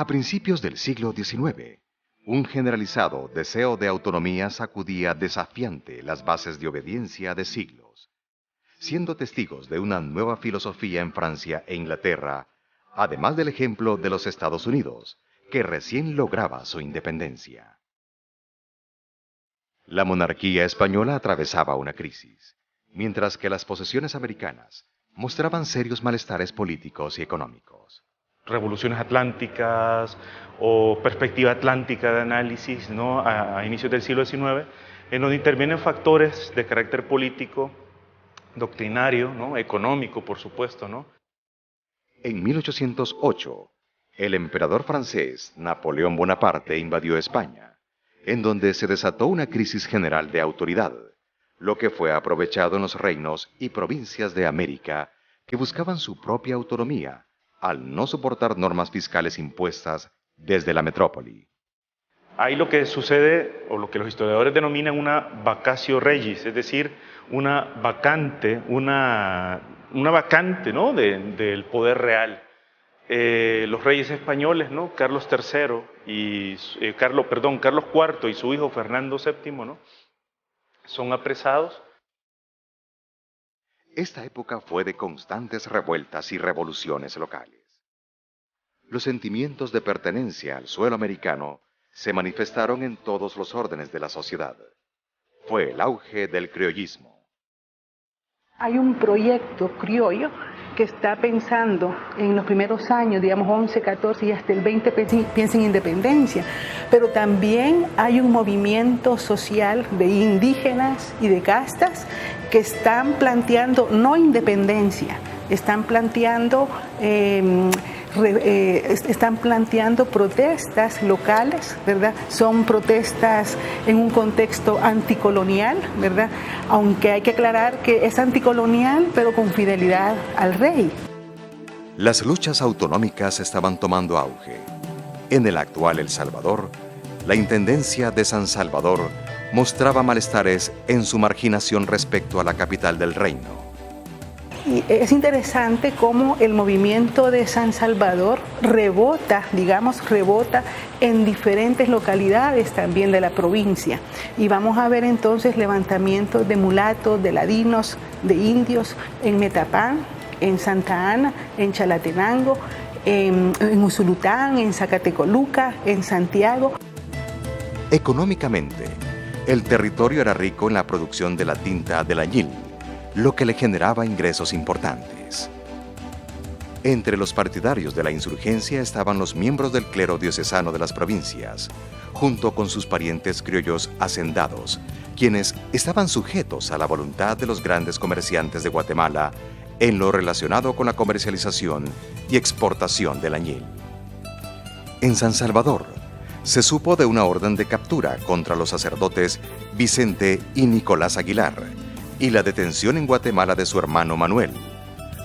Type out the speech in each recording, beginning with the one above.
A principios del siglo XIX, un generalizado deseo de autonomía sacudía desafiante las bases de obediencia de siglos. Siendo testigos de una nueva filosofía en Francia e Inglaterra, además del ejemplo de los Estados Unidos, que recién lograba su independencia. La monarquía española atravesaba una crisis, mientras que las posesiones americanas mostraban serios malestares políticos y económicos. Revoluciones atlánticas o perspectiva atlántica de análisis, ¿no? a inicios del siglo XIX, en donde intervienen factores de carácter político, doctrinario, ¿no? Económico, por supuesto, ¿no? En 1808, el emperador francés Napoleón Bonaparte invadió España, en donde se desató una crisis general de autoridad, lo que fue aprovechado en los reinos y provincias de América que buscaban su propia autonomía, al no soportar normas fiscales impuestas desde la metrópoli. Hay lo que sucede, o lo que los historiadores denominan una vacatio regis, es decir, una vacante, ¿no? del poder real. Los reyes españoles, ¿no? Carlos III y Carlos IV y su hijo Fernando VII, ¿no? son apresados. Esta época fue de constantes revueltas y revoluciones locales. Los sentimientos de pertenencia al suelo americano se manifestaron en todos los órdenes de la sociedad. Fue el auge del criollismo. Hay un proyecto criollo que está pensando en los primeros años, digamos 11, 14 y hasta el 20 piensa en independencia, pero también hay un movimiento social de indígenas y de castas que están planteando no independencia, están planteando protestas locales, ¿verdad? Son protestas en un contexto anticolonial, ¿verdad? Aunque hay que aclarar que es anticolonial, pero con fidelidad al rey. Las luchas autonómicas estaban tomando auge. En el actual El Salvador, la Intendencia de San Salvador mostraba malestares en su marginación respecto a la capital del reino. Y es interesante cómo el movimiento de San Salvador rebota en diferentes localidades también de la provincia. Y vamos a ver entonces levantamientos de mulatos, de ladinos, de indios en Metapán, en Santa Ana, en Chalatenango, en Usulután, en Zacatecoluca, en Santiago. Económicamente, el territorio era rico en la producción de la tinta del añil, lo que le generaba ingresos importantes. Entre los partidarios de la insurgencia estaban los miembros del clero diocesano de las provincias, junto con sus parientes criollos hacendados, quienes estaban sujetos a la voluntad de los grandes comerciantes de Guatemala en lo relacionado con la comercialización y exportación del añil. En San Salvador, se supo de una orden de captura contra los sacerdotes Vicente y Nicolás Aguilar, y la detención en Guatemala de su hermano Manuel,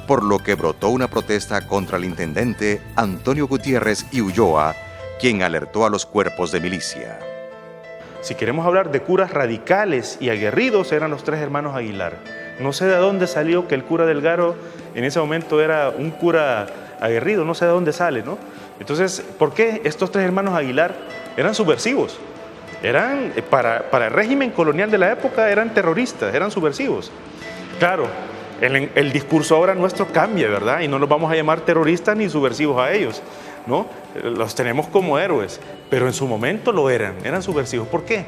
por lo que brotó una protesta contra el intendente Antonio Gutiérrez y Ulloa, quien alertó a los cuerpos de milicia. Si queremos hablar de curas radicales y aguerridos, eran los tres hermanos Aguilar. No sé de dónde salió que el cura Delgado en ese momento era un cura aguerrido, no sé de dónde sale, ¿no? Entonces, ¿por qué estos tres hermanos Aguilar eran subversivos? Eran, para el régimen colonial de la época, eran terroristas, eran subversivos. Claro, el discurso ahora nuestro cambia, ¿verdad? Y no los vamos a llamar terroristas ni subversivos a ellos, ¿no? Los tenemos como héroes, pero en su momento lo eran subversivos. ¿Por qué?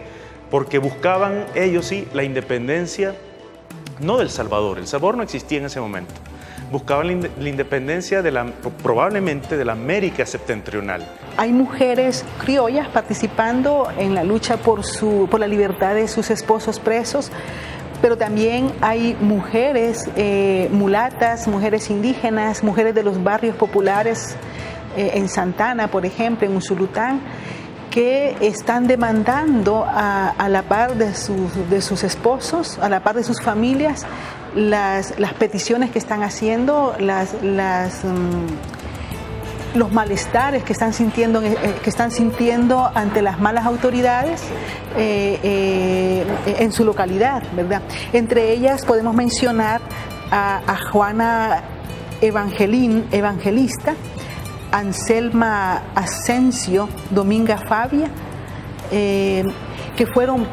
Porque buscaban ellos sí la independencia, no del Salvador. El Salvador no existía en ese momento. Buscaban la independencia probablemente de la América septentrional. Hay mujeres criollas participando en la lucha por la libertad de sus esposos presos, pero también hay mujeres mulatas, mujeres indígenas, mujeres de los barrios populares en Santa Ana, por ejemplo, en Usulután, que están demandando a la par de sus esposos, a la par de sus familias, las peticiones que están haciendo, los malestares que están sintiendo ante las malas autoridades en su localidad, ¿verdad? Entre ellas podemos mencionar a Juana Evangelista, Anselma Asensio, Dominga Fabia, que fueron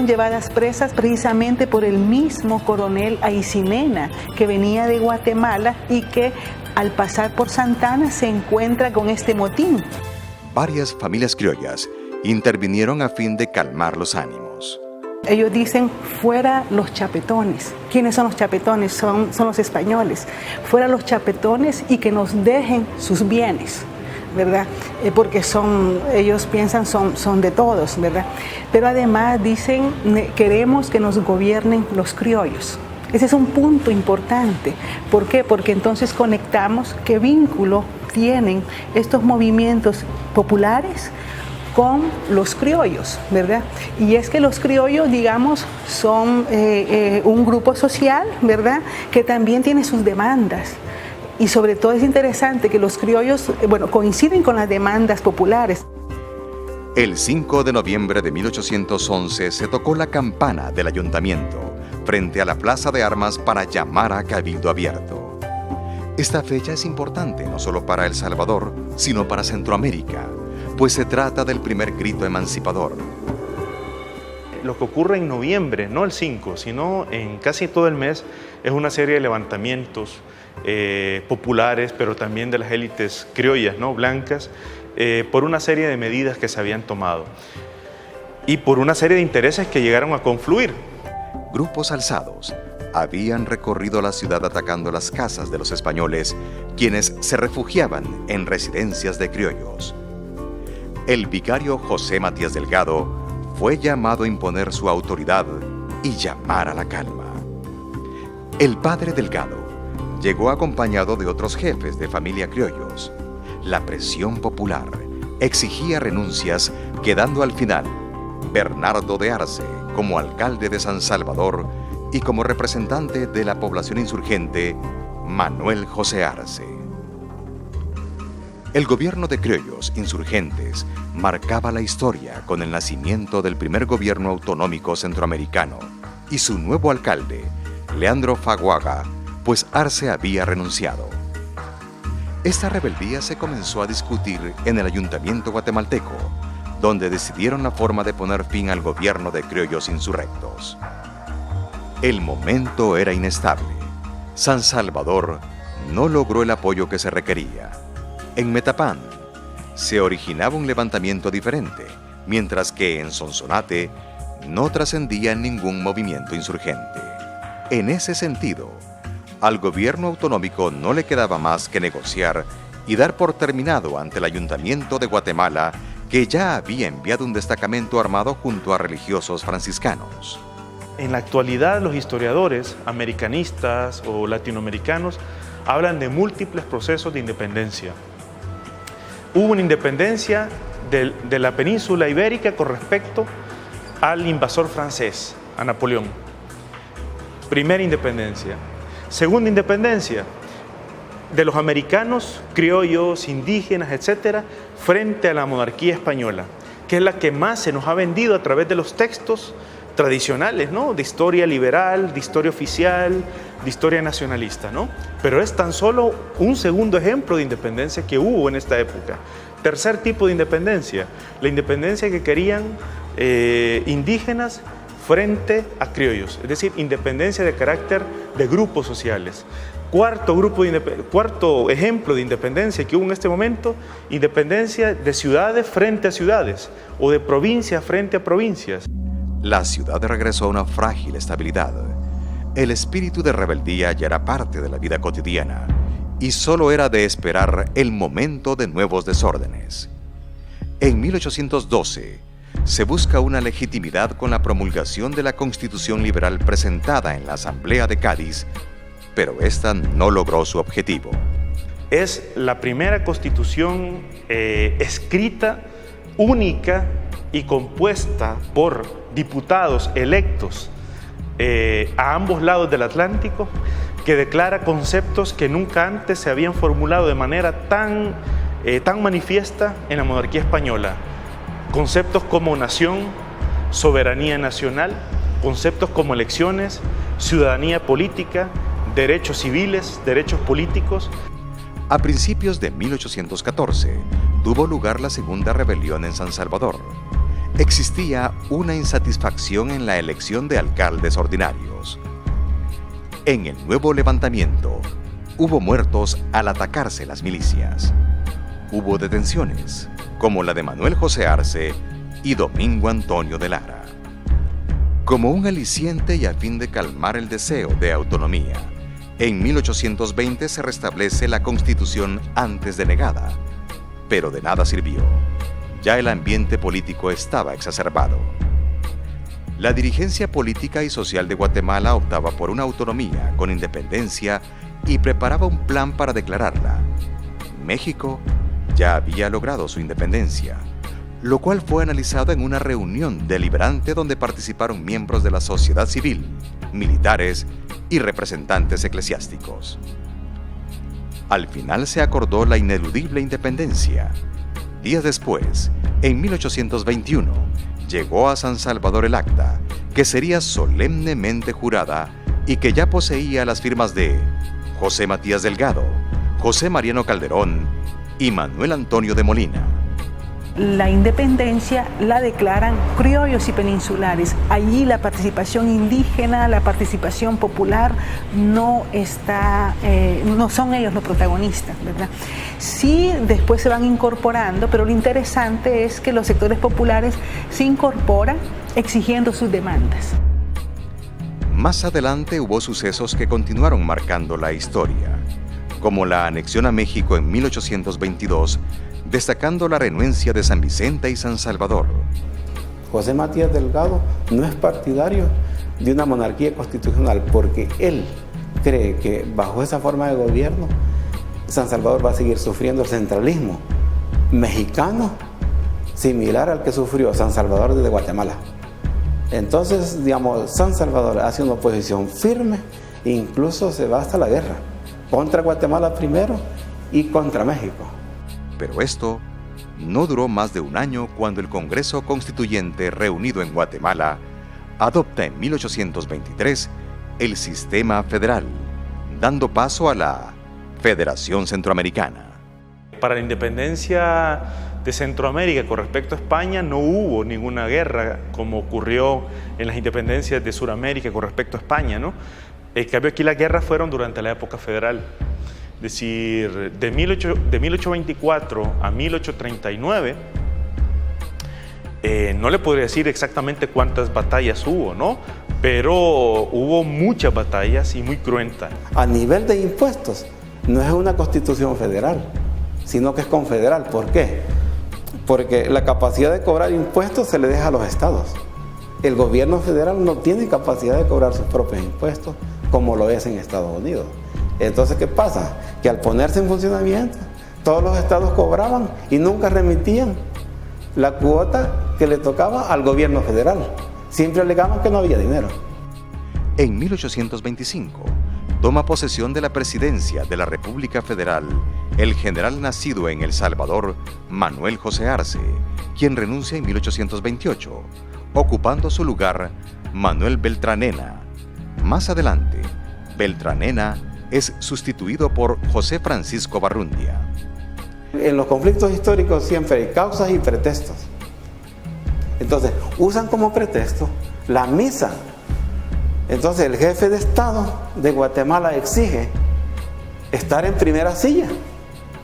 llevadas presas precisamente por el mismo coronel Aycinena, que venía de Guatemala y que al pasar por Santa Ana se encuentra con este motín. Varias familias criollas intervinieron a fin de calmar los ánimos. Ellos dicen, fuera los chapetones. ¿Quiénes son los chapetones? Son los españoles. Fuera los chapetones y que nos dejen sus bienes, ¿verdad? Porque ellos piensan son de todos, ¿verdad? Pero además dicen, queremos que nos gobiernen los criollos. Ese es un punto importante. ¿Por qué? Porque entonces conectamos qué vínculo tienen estos movimientos populares con los criollos, ¿verdad? Y es que los criollos, digamos, son un grupo social, ¿verdad?, que también tiene sus demandas. Y sobre todo es interesante que los criollos, coinciden con las demandas populares. El 5 de noviembre de 1811 se tocó la campana del ayuntamiento frente a la Plaza de Armas para llamar a cabildo abierto. Esta fecha es importante no solo para El Salvador, sino para Centroamérica, pues se trata del primer grito emancipador. Lo que ocurre en noviembre, no el 5, sino en casi todo el mes, es una serie de levantamientos populares, pero también de las élites criollas, ¿no?, blancas, por una serie de medidas que se habían tomado y por una serie de intereses que llegaron a confluir. Grupos alzados habían recorrido la ciudad atacando las casas de los españoles, quienes se refugiaban en residencias de criollos. El vicario José Matías Delgado fue llamado a imponer su autoridad y llamar a la calma. El padre Delgado llegó acompañado de otros jefes de familia criollos. La presión popular exigía renuncias, quedando al final Bernardo de Arce como alcalde de San Salvador y como representante de la población insurgente, Manuel José Arce. El gobierno de criollos insurgentes marcaba la historia con el nacimiento del primer gobierno autonómico centroamericano y su nuevo alcalde, Leandro Faguaga, pues Arce había renunciado. Esta rebeldía se comenzó a discutir en el ayuntamiento guatemalteco, donde decidieron la forma de poner fin al gobierno de criollos insurrectos. El momento era inestable. San Salvador no logró el apoyo que se requería. En Metapán se originaba un levantamiento diferente, mientras que en Sonsonate no trascendía ningún movimiento insurgente. En ese sentido, al gobierno autonómico no le quedaba más que negociar y dar por terminado ante el Ayuntamiento de Guatemala, que ya había enviado un destacamento armado junto a religiosos franciscanos. En la actualidad, los historiadores americanistas o latinoamericanos hablan de múltiples procesos de independencia. Hubo una independencia de la península ibérica con respecto al invasor francés, a Napoleón. Primera independencia. Segunda independencia, de los americanos, criollos, indígenas, etcétera, frente a la monarquía española, que es la que más se nos ha vendido a través de los textos tradicionales, ¿no?, de historia liberal, de historia oficial, de historia nacionalista, ¿no? Pero es tan solo un segundo ejemplo de independencia que hubo en esta época. Tercer tipo de independencia, la independencia que querían indígenas frente a criollos, es decir, independencia de carácter de grupos sociales. Cuarto ejemplo de independencia que hubo en este momento, independencia de ciudades frente a ciudades o de provincias frente a provincias. La ciudad regresó a una frágil estabilidad. El espíritu de rebeldía ya era parte de la vida cotidiana y solo era de esperar el momento de nuevos desórdenes. En 1812 se busca una legitimidad con la promulgación de la Constitución Liberal presentada en la Asamblea de Cádiz, pero esta no logró su objetivo. Es la primera constitución escrita, única y compuesta por diputados electos a ambos lados del Atlántico, que declara conceptos que nunca antes se habían formulado de manera tan manifiesta en la monarquía española. Conceptos como nación, soberanía nacional, conceptos como elecciones, ciudadanía política, derechos civiles, derechos políticos. A principios de 1814 tuvo lugar la segunda rebelión en San Salvador. Existía una insatisfacción en la elección de alcaldes ordinarios. En el nuevo levantamiento, hubo muertos al atacarse las milicias. Hubo detenciones, como la de Manuel José Arce y Domingo Antonio de Lara. Como un aliciente y a fin de calmar el deseo de autonomía, en 1820 se restablece la Constitución antes denegada, pero de nada sirvió. Ya el ambiente político estaba exacerbado. La dirigencia política y social de Guatemala optaba por una autonomía con independencia y preparaba un plan para declararla. México ya había logrado su independencia, lo cual fue analizado en una reunión deliberante donde participaron miembros de la sociedad civil, militares y representantes eclesiásticos. Al final se acordó la ineludible independencia. Días después, en 1821, llegó a San Salvador el acta, que sería solemnemente jurada y que ya poseía las firmas de José Matías Delgado, José Mariano Calderón y Manuel Antonio de Molina. La independencia la declaran criollos y peninsulares. Allí la participación indígena, la participación popular no son ellos los protagonistas, ¿verdad? Sí, después se van incorporando, pero lo interesante es que los sectores populares se incorporan exigiendo sus demandas. Más adelante hubo sucesos que continuaron marcando la historia, como la anexión a México en 1822, destacando la renuencia de San Vicente y San Salvador. José Matías Delgado no es partidario de una monarquía constitucional porque él cree que bajo esa forma de gobierno San Salvador va a seguir sufriendo el centralismo mexicano similar al que sufrió San Salvador desde Guatemala. Entonces, San Salvador hace una oposición firme e incluso se va hasta la guerra contra Guatemala primero y contra México. Pero esto no duró más de un año cuando el Congreso Constituyente reunido en Guatemala adopta en 1823 el sistema federal, dando paso a la Federación Centroamericana. Para la independencia de Centroamérica con respecto a España no hubo ninguna guerra como ocurrió en las independencias de Sudamérica con respecto a España, ¿no? En cambio aquí las guerras fueron durante la época federal. Es decir, de 1824 a 1839, no le podría decir exactamente cuántas batallas hubo, ¿no? Pero hubo muchas batallas y muy cruentas. A nivel de impuestos, no es una constitución federal, sino que es confederal. ¿Por qué? Porque la capacidad de cobrar impuestos se le deja a los estados. El gobierno federal no tiene capacidad de cobrar sus propios impuestos, como lo es en Estados Unidos. Entonces, ¿qué pasa? Que al ponerse en funcionamiento, todos los estados cobraban y nunca remitían la cuota que le tocaba al gobierno federal. Siempre alegaban que no había dinero. En 1825, toma posesión de la presidencia de la República Federal el general nacido en El Salvador, Manuel José Arce, quien renuncia en 1828, ocupando su lugar Manuel Beltranena. Más adelante, Beltranena es sustituido por José Francisco Barrundia. En los conflictos históricos siempre hay causas y pretextos. Entonces, usan como pretexto la misa. Entonces, el jefe de Estado de Guatemala exige estar en primera silla,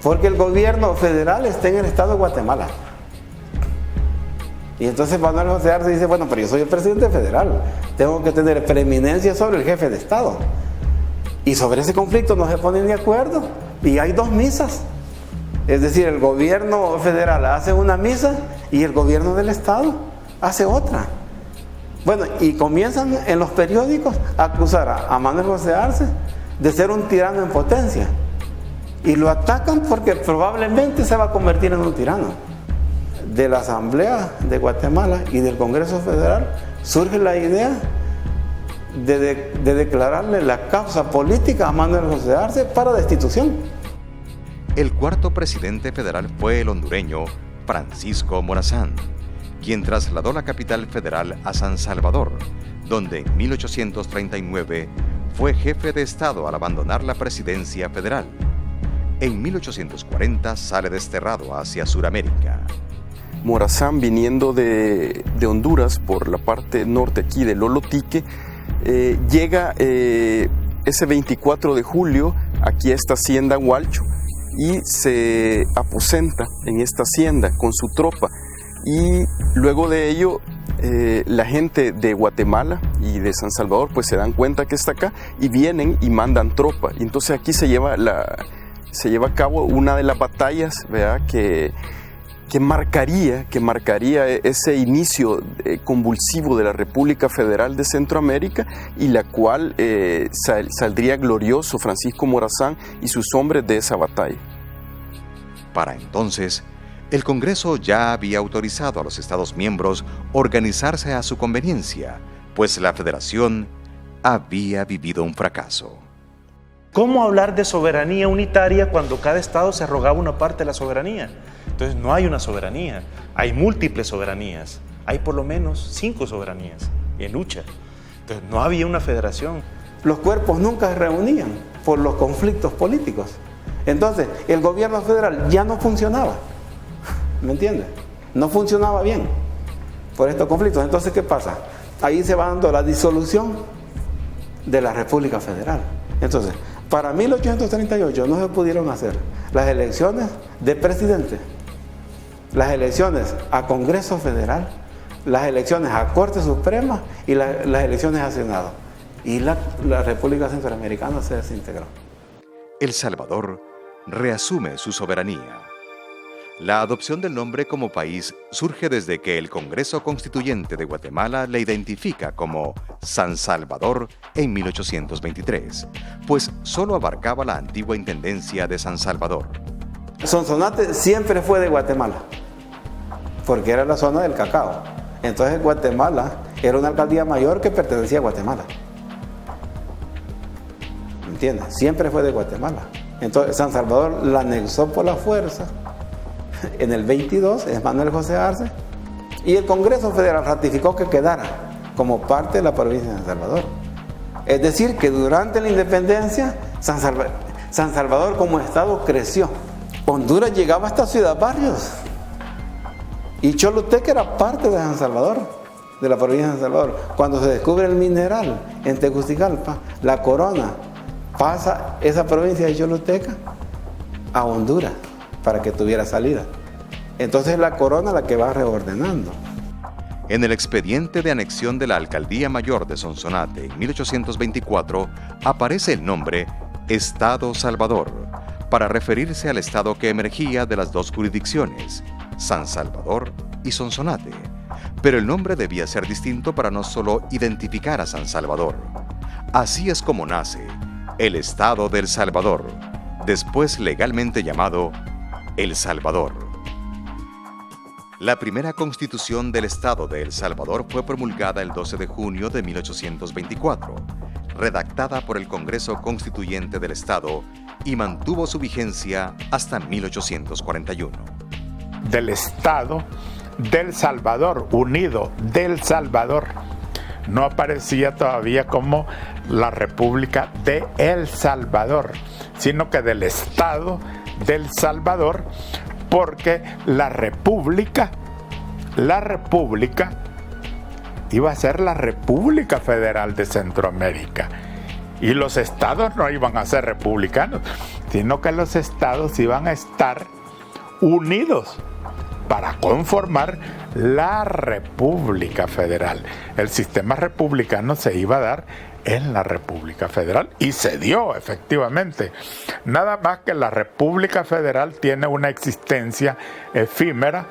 porque el gobierno federal está en el Estado de Guatemala. Y entonces Manuel José Arce dice, bueno, pero yo soy el presidente federal, tengo que tener preeminencia sobre el jefe de Estado. Y sobre ese conflicto no se ponen de acuerdo y hay dos misas. Es decir, el gobierno federal hace una misa y el gobierno del Estado hace otra. Bueno, y comienzan en los periódicos a acusar a Manuel José Arce de ser un tirano en potencia. Y lo atacan porque probablemente se va a convertir en un tirano. De la Asamblea de Guatemala y del Congreso Federal surge la idea de declararle la causa política a Manuel José Arce para destitución. El cuarto presidente federal fue el hondureño Francisco Morazán, quien trasladó la capital federal a San Salvador, donde en 1839 fue jefe de Estado al abandonar la presidencia federal. en 1840 sale desterrado hacia Sudamérica. Morazán, viniendo de Honduras por la parte norte aquí de Lolotique, llega ese 24 de julio aquí a esta hacienda Hualcho y se aposenta en esta hacienda con su tropa. Y luego de ello la gente de Guatemala y de San Salvador pues se dan cuenta que está acá y vienen y mandan tropa. Y entonces aquí se lleva a cabo una de las batallas, ¿verdad?, que marcaría ese inicio convulsivo de la República Federal de Centroamérica, y la cual saldría glorioso Francisco Morazán y sus hombres de esa batalla. Para entonces, el Congreso ya había autorizado a los Estados miembros organizarse a su conveniencia, pues la Federación había vivido un fracaso. ¿Cómo hablar de soberanía unitaria cuando cada Estado se arrogaba una parte de la soberanía? Entonces no hay una soberanía, hay múltiples soberanías, hay por lo menos 5 soberanías en lucha. Entonces no había una federación. Los cuerpos nunca se reunían por los conflictos políticos. Entonces el gobierno federal ya no funcionaba, ¿me entiendes? No funcionaba bien por estos conflictos. Entonces, ¿qué pasa? Ahí se va dando la disolución de la República Federal. Entonces, para 1838 no se pudieron hacer las elecciones de presidente, las elecciones a Congreso Federal, las elecciones a Corte Suprema y las elecciones a Senado. Y la República Centroamericana se desintegró. El Salvador reasume su soberanía. La adopción del nombre como país surge desde que el Congreso Constituyente de Guatemala le identifica como San Salvador en 1823, pues solo abarcaba la antigua intendencia de San Salvador. Sonsonate siempre fue de Guatemala, porque era la zona del cacao. Entonces Guatemala era una alcaldía mayor que pertenecía a Guatemala. ¿Me entiendes? Siempre fue de Guatemala. Entonces San Salvador la anexó por la fuerza en el 22, es Manuel José Arce, y el Congreso Federal ratificó que quedara como parte de la provincia de San Salvador. Es decir, que durante la independencia San Salvador como estado creció. Honduras llegaba hasta Ciudad Barrios y Choluteca era parte de San Salvador, de la provincia de San Salvador. Cuando se descubre el mineral en Tegucigalpa, la corona pasa esa provincia de Choluteca a Honduras para que tuviera salida. Entonces la corona la que va reordenando. En el expediente de anexión de la Alcaldía Mayor de Sonsonate en 1824 aparece el nombre Estado Salvador, para referirse al estado que emergía de las dos jurisdicciones, San Salvador y Sonsonate. Pero el nombre debía ser distinto para no solo identificar a San Salvador. Así es como nace el Estado del Salvador, después legalmente llamado El Salvador. La primera constitución del Estado de El Salvador fue promulgada el 12 de junio de 1824, redactada por el Congreso Constituyente del Estado y mantuvo su vigencia hasta 1841. Del Estado del Salvador, unido del Salvador. No aparecía todavía como la República de El Salvador, sino que del Estado del Salvador, porque la República iba a ser la República Federal de Centroamérica. Y los estados no iban a ser republicanos, sino que los estados iban a estar unidos para conformar la República Federal. El sistema republicano se iba a dar en la República Federal y se dio efectivamente. Nada más que la República Federal tiene una existencia efímera.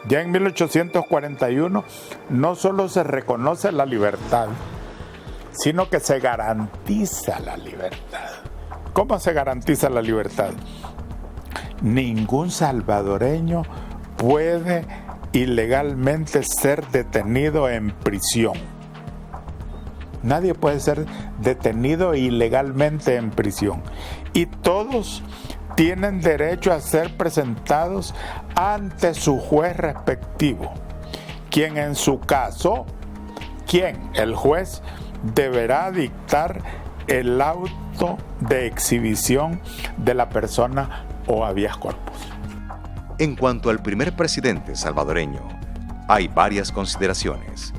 Ya en 1841 no solo se reconoce la libertad, sino que se garantiza la libertad. ¿Cómo se garantiza la libertad? Ningún salvadoreño puede ilegalmente ser detenido en prisión. Nadie puede ser detenido ilegalmente en prisión. Y todos tienen derecho a ser presentados ante su juez respectivo, quien en su caso, el juez, deberá dictar el auto de exhibición de la persona o habeas corpus. En cuanto al primer presidente salvadoreño, hay varias consideraciones.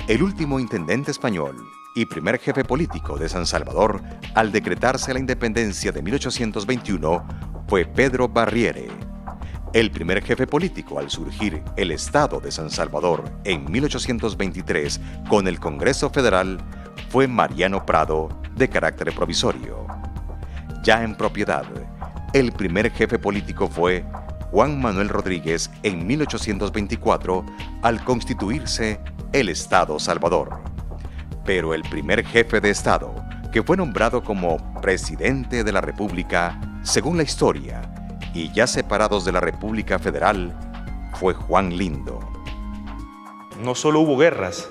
El último intendente español y primer jefe político de San Salvador al decretarse la independencia de 1821 fue Pedro Barriere. El primer jefe político al surgir el Estado de San Salvador en 1823 con el Congreso Federal fue Mariano Prado, de carácter provisorio. Ya en propiedad, el primer jefe político fue Juan Manuel Rodríguez en 1824 al constituirse el Estado Salvador. Pero el primer jefe de Estado, que fue nombrado como presidente de la República, según la historia, y ya separados de la República Federal, fue Juan Lindo. No solo hubo guerras,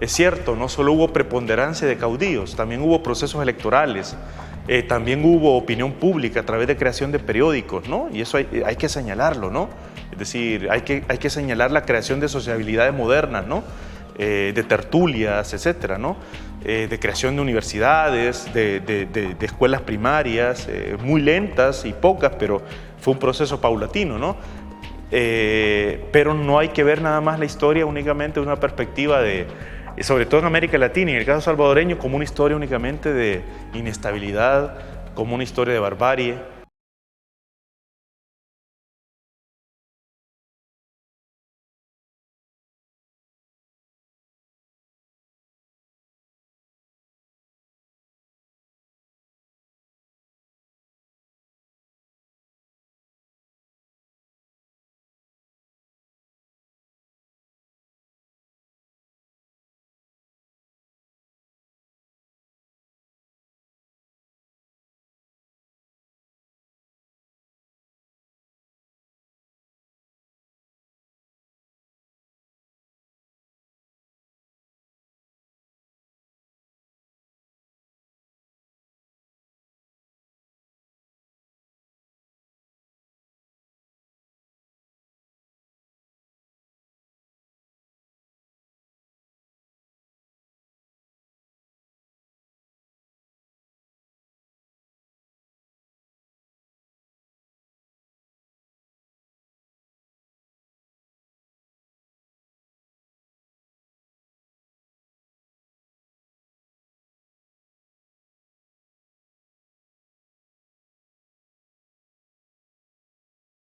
es cierto, no solo hubo preponderancia de caudillos, también hubo procesos electorales, también hubo opinión pública a través de creación de periódicos, ¿no? Y eso hay que señalarlo, ¿no? Es decir, hay que señalar la creación de sociabilidades modernas, ¿no? De tertulias, etcétera, ¿no? De creación de universidades, de escuelas primarias, muy lentas y pocas, pero fue un proceso paulatino, ¿no? Pero no hay que ver nada más la historia únicamente de una perspectiva sobre todo en América Latina y en el caso salvadoreño, como una historia únicamente de inestabilidad, como una historia de barbarie,